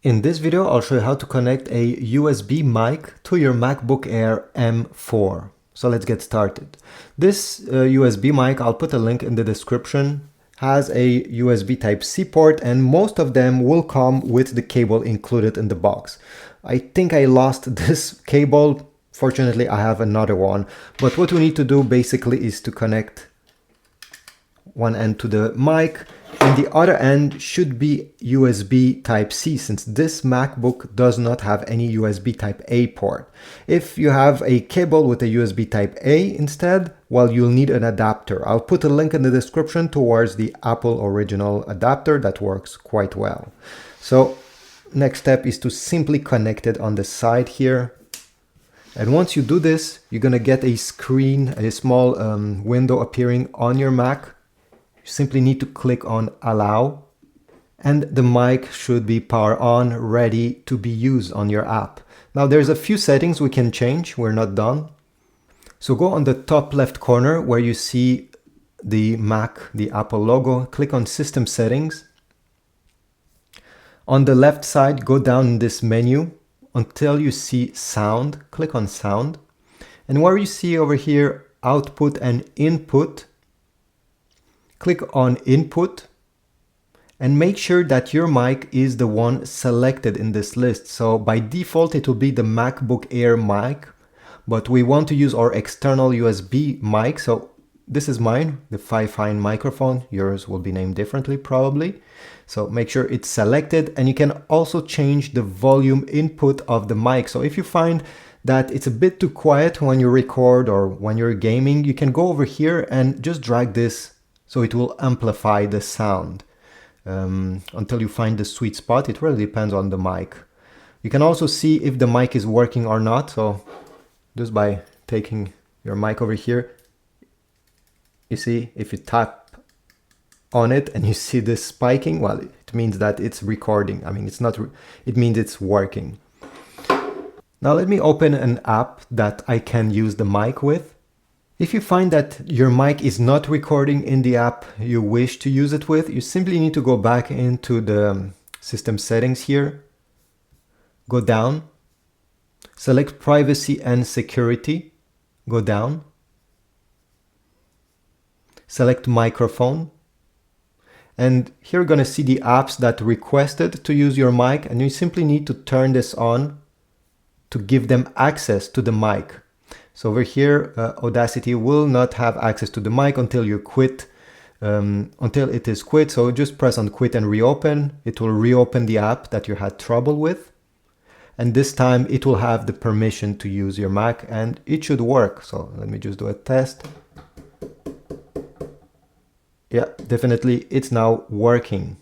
In this video, I'll show you how to connect a USB mic to your MacBook Air M4. So let's get started. This USB mic, I'll put a link in the description, has a USB Type-C port, and most of them will come with the cable included in the box. I think I lost this cable. Fortunately, I have another one. But what we need to do basically is to connect one end to the mic, and the other end should be USB Type-C, since this MacBook does not have any USB Type-A port. If you have a cable with a USB Type-A instead, well, you'll need an adapter. I'll put a link in the description towards the Apple original adapter that works quite well. So next step is to simply connect it on the side here. And once you do this, you're gonna get a screen, a small window appearing on your Mac. You simply need to click on Allow, and the mic should be power on, ready to be used on your app. Now there's a few settings we can change, we're not done. So go on the top left corner where you see the Mac, the Apple logo, click on System Settings. On the left side, go down in this menu until you see Sound, click on Sound. And where you see over here Output and Input, click on Input and make sure that your mic is the one selected in this list. So by default it will be the MacBook Air mic, but we want to use our external USB mic. So this is mine, the Fifine microphone. Yours will be named differently probably. So make sure it's selected, and you can also change the volume input of the mic. So if you find that it's a bit too quiet when you record or when you're gaming, you can go over here and just drag this so it will amplify the sound until you find the sweet spot. It really depends on the mic. You can also see if the mic is working or not. So just by taking your mic over here, you see if you tap on it and you see this spiking, well, it means that it's recording. I mean, it's not, it means it's working. Now let me open an app that I can use the mic with. If you find that your mic is not recording in the app you wish to use it with, you simply need to go back into the system settings here, go down, select privacy and security, go down, select microphone, and here you're going to see the apps that requested to use your mic, and you simply need to turn this on to give them access to the mic. So over here, Audacity will not have access to the mic until you quit, until it is quit. So just press on quit and reopen. It will reopen the app that you had trouble with. And this time it will have the permission to use your Mac, and it should work. So let me just do a test. Yeah, definitely it's now working.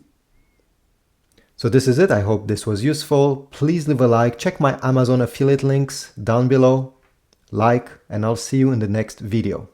So this is it. I hope this was useful. Please leave a like, check my Amazon affiliate links down below. Like, and I'll see you in the next video.